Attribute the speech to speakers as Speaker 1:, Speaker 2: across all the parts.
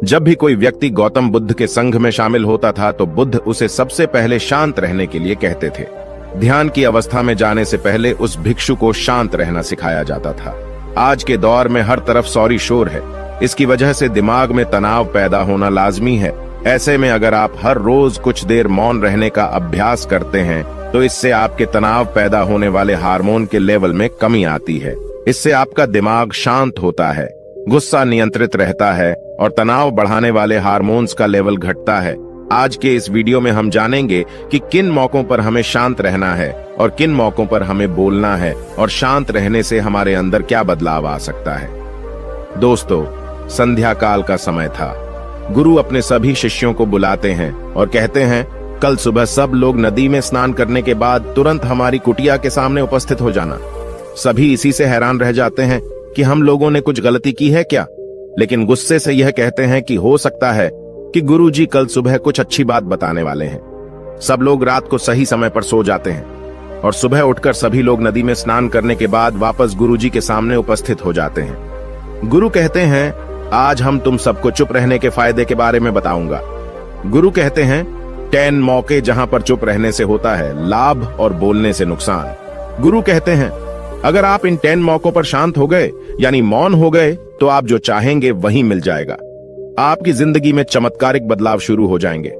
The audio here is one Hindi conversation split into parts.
Speaker 1: जब भी कोई व्यक्ति गौतम बुद्ध के संघ में शामिल होता था तो बुद्ध उसे सबसे पहले शांत रहने के लिए कहते थे। ध्यान की अवस्था में जाने से पहले उस भिक्षु को शांत रहना सिखाया जाता था। आज के दौर में हर तरफ सौरी शोर है। इसकी वजह से दिमाग में तनाव पैदा होना लाजमी है। ऐसे में अगर आप हर रोज कुछ देर मौन रहने का अभ्यास करते हैं तो इससे आपके तनाव पैदा होने वाले हार्मोन के लेवल में कमी आती है। इससे आपका दिमाग शांत होता है, गुस्सा नियंत्रित रहता है और तनाव बढ़ाने वाले हार्मोन्स का लेवल घटता है। आज के इस वीडियो में हम जानेंगे कि किन मौकों पर हमें शांत रहना है और किन मौकों पर हमें बोलना है और शांत रहने से हमारे अंदर क्या बदलाव आ सकता है। दोस्तों, संध्या काल का समय था। गुरु अपने सभी शिष्यों को बुलाते हैं और कहते हैं, कल सुबह सब लोग नदी में स्नान करने के बाद तुरंत हमारी कुटिया के सामने उपस्थित हो जाना। सभी इसी से हैरान रह जाते हैं कि हम लोगों ने कुछ गलती की है क्या, लेकिन गुस्से से यह कहते हैं कि हो सकता है कि गुरुजी कल सुबह कुछ अच्छी बात बताने वाले हैं। सब लोग रात को सही समय पर सो जाते हैं और सुबह उठकर सभी लोग नदी में स्नान करने के बाद वापस गुरुजी के सामने उपस्थित हो जाते हैं। गुरु कहते हैं, आज हम तुम सबको चुप रहने के फायदे के बारे में बताऊंगा। गुरु कहते हैं, 10 मौके जहां पर चुप रहने से होता है लाभ और बोलने से नुकसान। गुरु कहते हैं, अगर आप इन 10 मौकों पर शांत हो गए यानी मौन हो गए तो आप जो चाहेंगे वही मिल जाएगा। आपकी जिंदगी में चमत्कारिक बदलाव शुरू हो जाएंगे।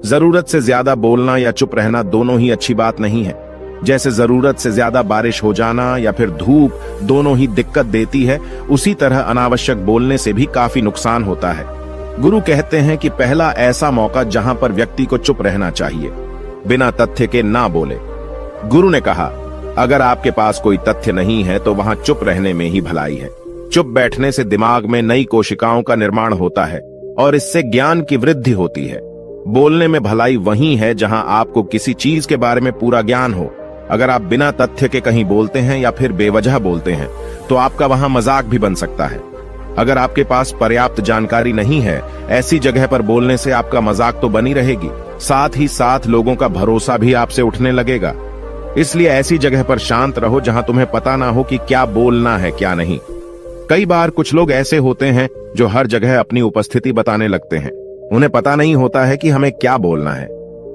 Speaker 1: जरूरत से ज्यादा बोलना या चुप रहना दोनों ही अच्छी बात नहीं है। जैसे जरूरत से ज्यादा बारिश हो जाना या फिर धूप दोनों ही दिक्कत देती है, उसी तरह अनावश्यक बोलने से भी काफी नुकसान होता है। गुरु कहते हैं कि पहला ऐसा मौका जहां पर व्यक्ति को चुप रहना चाहिए, बिना तथ्य के ना बोले। गुरु ने कहा, अगर आपके पास कोई तथ्य नहीं है तो वहां चुप रहने में ही भलाई है। चुप बैठने से दिमाग में नई कोशिकाओं का निर्माण होता है और इससे ज्ञान की वृद्धि होती है। बोलने में भलाई वही है जहां आपको किसी चीज के बारे में पूरा ज्ञान हो। अगर आप बिना तथ्य के कहीं बोलते हैं या फिर बेवजह बोलते हैं तो आपका वहां मजाक भी बन सकता है। अगर आपके पास पर्याप्त जानकारी नहीं है, ऐसी जगह पर बोलने से आपका मजाक तो बनी रहेगी, साथ ही साथ लोगों का भरोसा भी आपसे उठने लगेगा। इसलिए ऐसी जगह पर शांत रहो जहां तुम्हें पता ना हो कि क्या बोलना है क्या नहीं। कई बार कुछ लोग ऐसे होते हैं जो हर जगह अपनी उपस्थिति बताने लगते हैं। उन्हें पता नहीं होता है कि हमें क्या बोलना है,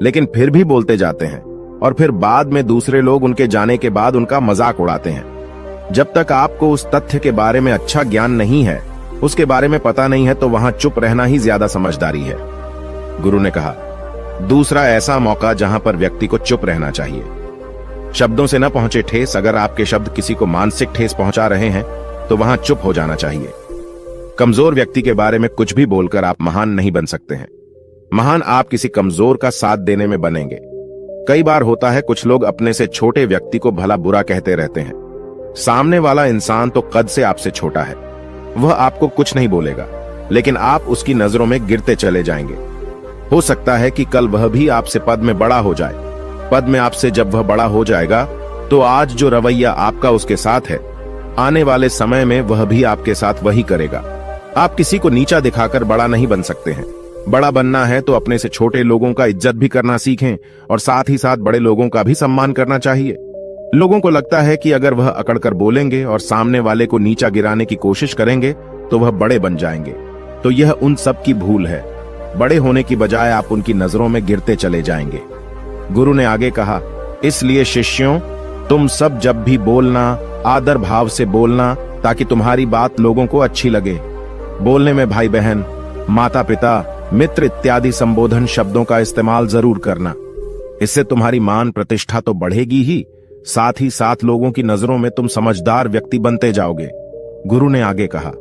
Speaker 1: लेकिन फिर भी बोलते जाते हैं और फिर बाद में दूसरे लोग उनके जाने के बाद उनका मजाक उड़ाते हैं। जब तक आपको उस तथ्य के बारे में अच्छा ज्ञान नहीं है, उसके बारे में पता नहीं है, तो वहां चुप रहना ही ज्यादा समझदारी है। गुरु ने कहा, दूसरा ऐसा मौका जहां पर व्यक्ति को चुप रहना चाहिए। शब्दों से न पहुंचे ठेस, अगर आपके शब्द किसी को मानसिक ठेस पहुंचा रहे हैं तो वहां चुप हो जाना चाहिए। कमजोर व्यक्ति के बारे में कुछ भी बोलकर आप महान नहीं बन सकते हैं। महान आप किसी कमजोर का साथ देने में बनेंगे। कई बार होता है कुछ लोग अपने से छोटे व्यक्ति को भला बुरा कहते रहते हैं। सामने वाला इंसान तो कद से आपसे छोटा है, वह आपको कुछ नहीं बोलेगा, लेकिन आप उसकी नजरों में गिरते चले जाएंगे। हो सकता है कि कल वह भी आपसे पद में बड़ा हो जाए। पद में आपसे जब वह बड़ा हो जाएगा तो आज जो रवैया आपका उसके साथ है, आने वाले समय में वह भी आपके साथ वही करेगा। आप किसी को नीचा दिखाकर बड़ा नहीं बन सकते हैं। बड़ा बनना है तो अपने से छोटे लोगों का इज्जत भी करना सीखें और साथ ही साथ बड़े लोगों का भी सम्मान करना चाहिए। लोगों को लगता है कि अगर वह अकड़कर बोलेंगे और सामने वाले को नीचा गिराने की कोशिश करेंगे तो वह बड़े बन जाएंगे, तो यह उन सब की भूल है। बड़े होने की बजाय आप उनकी नजरों में गिरते चले जाएंगे। गुरु ने आगे कहा, इसलिए शिष्यों, तुम सब जब भी बोलना आदर भाव से बोलना, ताकि तुम्हारी बात लोगों को अच्छी लगे। बोलने में भाई बहन, माता पिता, मित्र इत्यादि संबोधन शब्दों का इस्तेमाल जरूर करना। इससे तुम्हारी मान प्रतिष्ठा तो बढ़ेगी ही, साथ ही साथ लोगों की नजरों में तुम समझदार व्यक्ति बनते जाओगे। गुरु ने आगे कहा,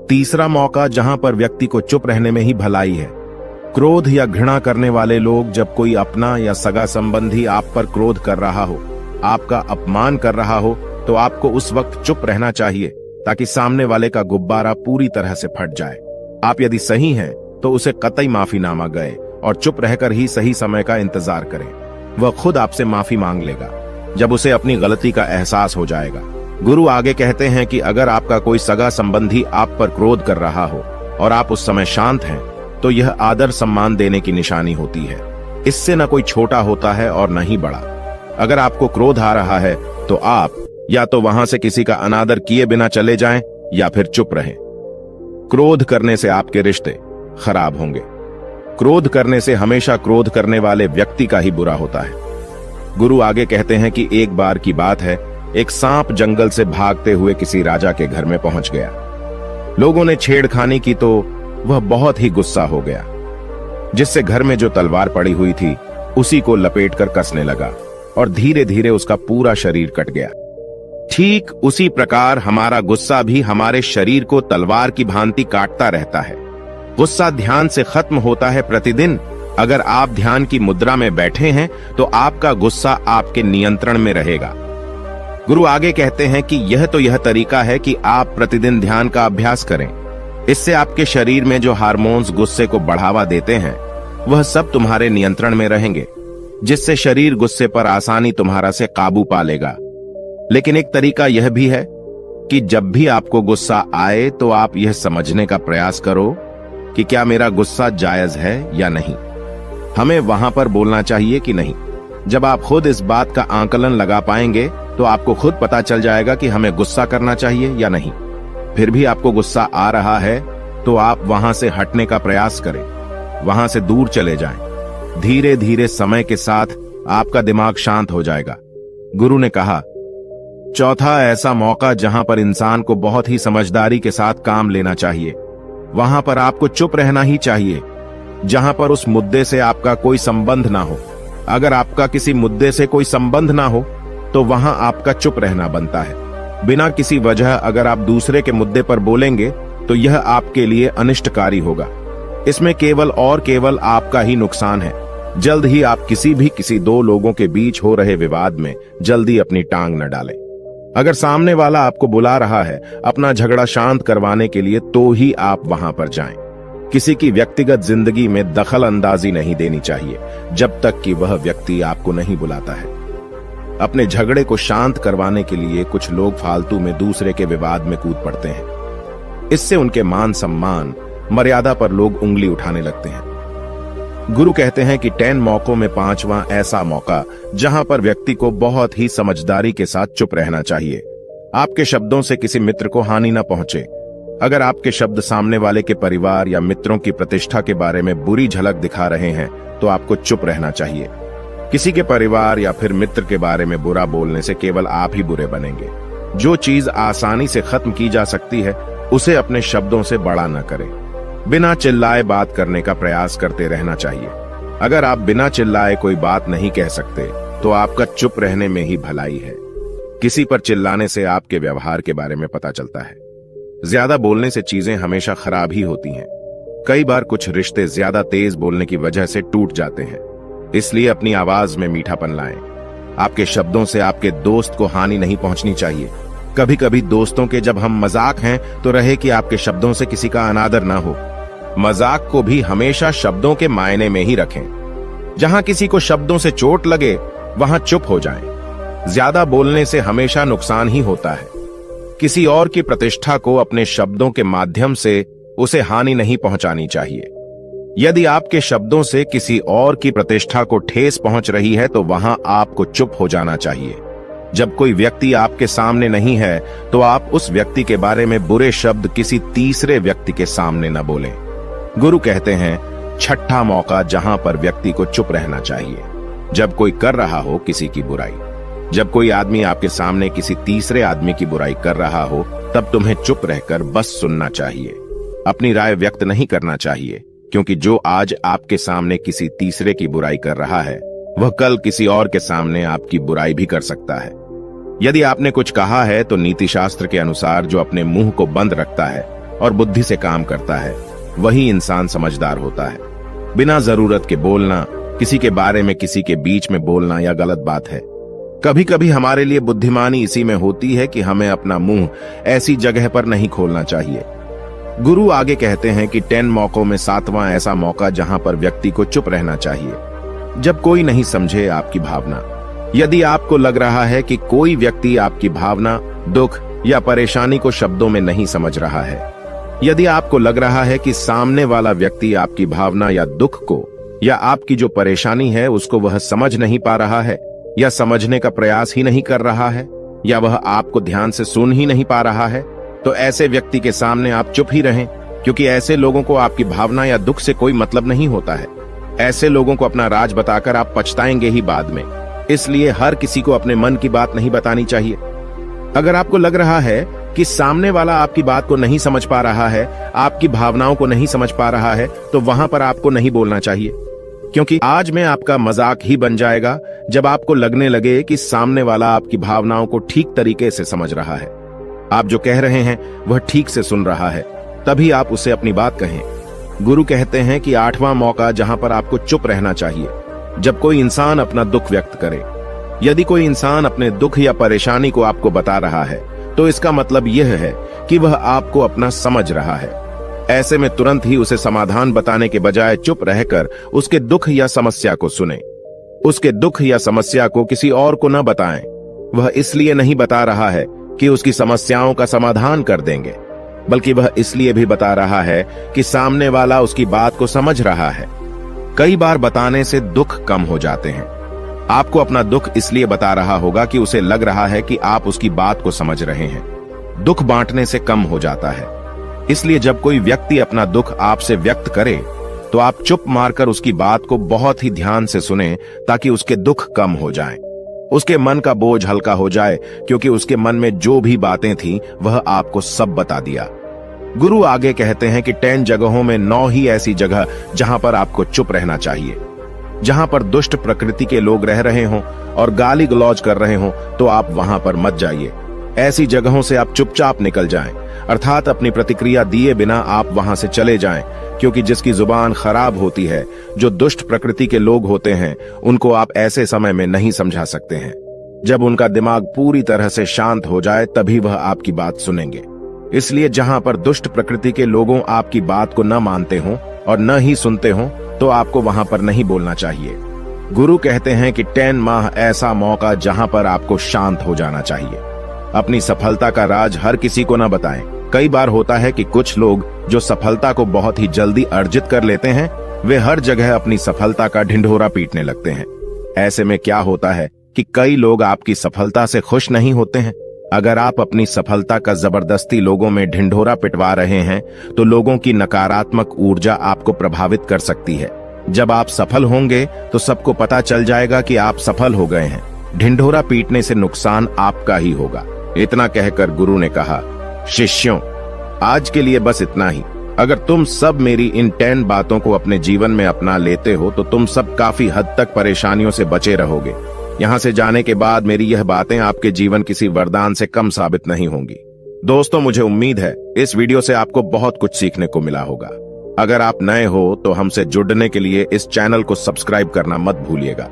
Speaker 1: तीसरा मौका जहां पर व्यक्ति को चुप रहने में ही भलाई है। क्रोध या घृणा करने वाले लोग, जब कोई अपना या सगा संबंधी आप पर क्रोध कर रहा हो, आपका अपमान कर रहा हो, तो आपको उस वक्त चुप रहना चाहिए ताकि सामने वाले का गुब्बारा पूरी तरह से फट जाए। आप यदि सही हैं तो उसे कतई माफीनामा गए और चुप रहकर ही सही समय का इंतजार करें। वह खुद आपसे माफी मांग लेगा जब उसे अपनी गलती का एहसास हो जाएगा। गुरु आगे कहते हैं कि अगर आपका कोई सगा संबंधी आप पर क्रोध कर रहा हो और आप उस समय शांत हैं, तो यह आदर सम्मान देने की निशानी होती है। इससे न कोई छोटा होता है और न ही बड़ा। अगर आपको क्रोध आ रहा है तो आप या तो वहां से किसी का अनादर किए बिना चले जाएं या फिर चुप रहें। क्रोध करने से आपके रिश्ते, खराब होंगे। क्रोध करने से हमेशा क्रोध करने वाले व्यक्ति का ही बुरा होता है। गुरु आगे कहते हैं कि एक बार की बात है, एक सांप जंगल से भागते हुए किसी राजा के घर में पहुंच गया। लोगों ने छेड़खानी की तो वह बहुत ही गुस्सा हो गया, जिससे घर में जो तलवार पड़ी हुई थी उसी को लपेटकर कसने लगा और धीरे धीरे उसका पूरा शरीर कट गया। ठीक उसी प्रकार हमारा गुस्सा भी हमारे शरीर को तलवार की भांति काटता रहता है। गुस्सा ध्यान से खत्म होता है प्रतिदिन। अगर आप ध्यान की मुद्रा में बैठे हैं तो आपका गुस्सा आपके नियंत्रण में रहेगा। गुरु आगे कहते हैं कि यह तरीका है कि आप प्रतिदिन ध्यान का अभ्यास करें। इससे आपके शरीर में जो हार्मोन्स गुस्से को बढ़ावा देते हैं वह सब तुम्हारे नियंत्रण में रहेंगे, जिससे शरीर गुस्से पर आसानी तुम्हारा से काबू पा लेगा। लेकिन एक तरीका यह भी है कि जब भी आपको गुस्सा आए तो आप यह समझने का प्रयास करो कि क्या मेरा गुस्सा जायज है या नहीं। हमें वहां पर बोलना चाहिए कि नहीं। जब आप खुद इस बात का आकलन लगा पाएंगे तो आपको खुद पता चल जाएगा कि हमें गुस्सा करना चाहिए या नहीं। फिर भी आपको गुस्सा आ रहा है तो आप वहां से हटने का प्रयास करें, वहां से दूर चले जाएं। धीरे धीरे समय के साथ आपका दिमाग शांत हो जाएगा। गुरु ने कहा, चौथा ऐसा मौका जहां पर इंसान को बहुत ही समझदारी के साथ काम लेना चाहिए, वहां पर आपको चुप रहना ही चाहिए, जहां पर उस मुद्दे से आपका कोई संबंध ना हो। अगर आपका किसी मुद्दे से कोई संबंध ना हो तो वहां आपका चुप रहना बनता है। बिना किसी वजह अगर आप दूसरे के मुद्दे पर बोलेंगे तो यह आपके लिए अनिष्टकारी होगा। इसमें केवल और केवल आपका ही नुकसान है। जल्द ही आप किसी दो लोगों के बीच हो रहे विवाद में जल्दी अपनी टांग न डालें। अगर सामने वाला आपको बुला रहा है अपना झगड़ा शांत करवाने के लिए तो ही आप वहां पर जाएं। किसी की व्यक्तिगत जिंदगी में दखल अंदाजी नहीं देनी चाहिए जब तक कि वह व्यक्ति आपको नहीं बुलाता है। अपने झगड़े को शांत करवाने के लिए कुछ लोग फालतू में दूसरे के विवाद में कूद पड़ते हैं। इससे उनके मान सम्मान मर्यादा पर लोग उंगली उठाने लगते हैं। गुरु कहते हैं कि 10 मौकों में 5वां ऐसा मौका जहां पर व्यक्ति को बहुत ही समझदारी के साथ चुप रहना चाहिए। आपके शब्दों से किसी मित्र को हानि न पहुंचे। अगर आपके शब्द सामने वाले के परिवार या मित्रों की प्रतिष्ठा के बारे में बुरी झलक दिखा रहे हैं तो आपको चुप रहना चाहिए। किसी के परिवार या फिर मित्र के बारे में बुरा बोलने से केवल आप ही बुरे बनेंगे। जो चीज आसानी से खत्म की जा सकती है उसे अपने शब्दों से बड़ा न करें। बिना चिल्लाए बात करने का प्रयास करते रहना चाहिए। अगर आप बिना चिल्लाए कोई बात नहीं कह सकते तो आपका चुप रहने में ही भलाई है। किसी पर चिल्लाने से आपके व्यवहार के बारे में पता चलता है। ज्यादा बोलने से चीजें हमेशा खराब ही होती हैं। कई बार कुछ रिश्ते ज्यादा तेज बोलने की वजह से टूट जाते हैं। इसलिए अपनी आवाज में मीठापन लाएं। आपके शब्दों से आपके दोस्त को हानि नहीं पहुंचनी चाहिए। कभी कभी दोस्तों के जब हम मजाक हैं तो रहे कि आपके शब्दों से किसी का अनादर ना हो। मजाक को भी हमेशा शब्दों के मायने में ही रखें। जहां किसी को शब्दों से चोट लगे वहां चुप हो जाएं। ज्यादा बोलने से हमेशा नुकसान ही होता है। किसी और की प्रतिष्ठा को अपने शब्दों के माध्यम से उसे हानि नहीं पहुंचानी चाहिए। यदि आपके शब्दों से किसी और की प्रतिष्ठा को ठेस पहुंच रही है तो वहां आपको चुप हो जाना चाहिए। जब कोई व्यक्ति आपके सामने नहीं है तो आप उस व्यक्ति के बारे में बुरे शब्द किसी तीसरे व्यक्ति के सामने न बोलें। गुरु कहते हैं, छठा मौका जहां पर व्यक्ति को चुप रहना चाहिए, जब कोई कर रहा हो किसी की बुराई। जब कोई आदमी आपके सामने किसी तीसरे आदमी की बुराई कर रहा हो तब तुम्हें चुप रहकर बस सुनना चाहिए। अपनी राय व्यक्त नहीं करना चाहिए, क्योंकि जो आज आपके सामने किसी तीसरे की बुराई कर रहा है वह कल किसी और के सामने आपकी बुराई भी कर सकता है। यदि आपने कुछ कहा है तो नीति शास्त्र के अनुसार जो अपने मुंह को बंद रखता है और बुद्धि से काम करता है वही इंसान समझदार होता है। बिना जरूरत के बोलना, किसी के बारे में किसी के बीच में बोलना यह गलत बात है। कभी कभी हमारे लिए बुद्धिमानी इसी में होती है कि हमें अपना मुंह ऐसी जगह पर नहीं खोलना चाहिए। गुरु आगे कहते हैं कि 10 मौकों में 7वां ऐसा मौका जहां पर व्यक्ति को चुप रहना चाहिए, जब कोई नहीं समझे आपकी भावना। यदि आपको लग रहा है कि कोई व्यक्ति आपकी भावना, दुख या परेशानी को शब्दों में नहीं समझ रहा है, यदि आपको लग रहा है कि सामने वाला व्यक्ति आपकी भावना या दुख को या आपकी जो परेशानी है उसको वह समझ नहीं पा रहा है या समझने का प्रयास ही नहीं कर रहा है या वह आपको ध्यान से सुन ही नहीं पा रहा है, तो ऐसे व्यक्ति के सामने आप चुप ही रहें, क्योंकि ऐसे लोगों को आपकी भावना या दुख से कोई मतलब नहीं होता है। ऐसे लोगों को अपना राज बताकर आप पछताएंगे ही बाद में। इसलिए हर किसी को अपने मन की बात नहीं बतानी चाहिए। अगर आपको लग रहा है कि सामने वाला आपकी बात को नहीं समझ पा रहा है, आपकी भावनाओं को नहीं समझ पा रहा है, तो वहां पर आपको नहीं बोलना चाहिए, क्योंकि आज में आपका मजाक ही बन जाएगा जब आपको लगने लगे कि सामने वाला आपकी भावनाओं को ठीक तरीके से समझ रहा है, आप जो कह रहे हैं वह ठीक से सुन रहा है, तभी आप उसे अपनी बात कहें। गुरु कहते हैं कि 8वां मौका जहां पर आपको चुप रहना चाहिए, जब कोई इंसान अपना दुख व्यक्त करे। यदि कोई इंसान अपने दुख या परेशानी को आपको बता रहा है, तो इसका मतलब यह है कि वह आपको अपना समझ रहा है। ऐसे में तुरंत ही उसे समाधान बताने के बजाय चुप रहकर उसके दुख या समस्या को सुने। उसके दुख या समस्या को किसी और को न बताएं। वह इसलिए नहीं बता रहा है कि उसकी समस्याओं का समाधान कर देंगे, बल्कि वह इसलिए भी बता रहा है कि सामने वाला उसकी बात को समझ रहा है। कई बार बताने से दुख कम हो जाते हैं। आपको अपना दुख इसलिए बता रहा होगा कि उसे लग रहा है कि आप उसकी बात को समझ रहे हैं। दुख बांटने से कम हो जाता है। इसलिए जब कोई व्यक्ति अपना दुख आपसे व्यक्त करे, तो आप चुप मारकर उसकी बात को बहुत ही ध्यान से सुनें, ताकि उसके दुख कम हो जाएं। उसके मन का बोझ हल्का हो जाए, क्योंकि उसके मन में जो भी बातें थीं, वह आपको सब बता दिया। गुरु आगे कहते हैं कि 10 जगहों में 9 ही ऐसी जगह जहां पर आपको चुप रहना चाहिए। जहां पर दुष्ट प्रकृति के लोग रह रहे हों और गाली गलौज कर रहे हों, तो आप वहां पर मत जाइए। ऐसी जगहों से आप चुपचाप निकल जाएं, अर्थात अपनी प्रतिक्रिया दिए बिना आप वहां से चले जाएं, क्योंकि जिसकी जुबान खराब होती है, जो दुष्ट प्रकृति के लोग होते हैं, उनको आप ऐसे समय में नहीं समझा सकते हैं। जब उनका दिमाग पूरी तरह से शांत हो जाए, तभी वह आपकी बात सुनेंगे। इसलिए जहां पर दुष्ट प्रकृति के लोगों आपकी बात को न मानते हों और न ही सुनते हों, तो आपको वहां पर नहीं बोलना चाहिए। गुरु कहते हैं कि 10 माह ऐसा मौका जहां पर आपको शांत हो जाना चाहिए। अपनी सफलता का राज हर किसी को न बताएं। कई बार होता है कि कुछ लोग जो सफलता को बहुत ही जल्दी अर्जित कर लेते हैं, वे हर जगह अपनी सफलता का ढिंढोरा पीटने लगते हैं। ऐसे में क्या होता है कि कई लोग आपकी सफलता से खुश नहीं होते हैं। अगर आप अपनी सफलता का जबरदस्ती लोगों में ढिंढोरा पिटवा रहे हैं, तो लोगों की नकारात्मक ऊर्जा आपको प्रभावित कर सकती है। जब आप सफल होंगे, तो सबको पता चल जाएगा कि आप सफल हो गए हैं। ढिंढोरा पीटने से नुकसान आपका ही होगा। इतना कहकर गुरु ने कहा, शिष्यों, आज के लिए बस इतना ही। अगर तुम सब मेरी इन 10 बातों को अपने जीवन में अपना लेते हो, तो तुम सब काफी हद तक परेशानियों से बचे रहोगे। यहां से जाने के बाद मेरी यह बातें आपके जीवन किसी वरदान से कम साबित नहीं होंगी। दोस्तों, मुझे उम्मीद है इस वीडियो से आपको बहुत कुछ सीखने को मिला होगा। अगर आप नए हो तो हमसे जुड़ने के लिए इस चैनल को सब्सक्राइब करना मत भूलिएगा।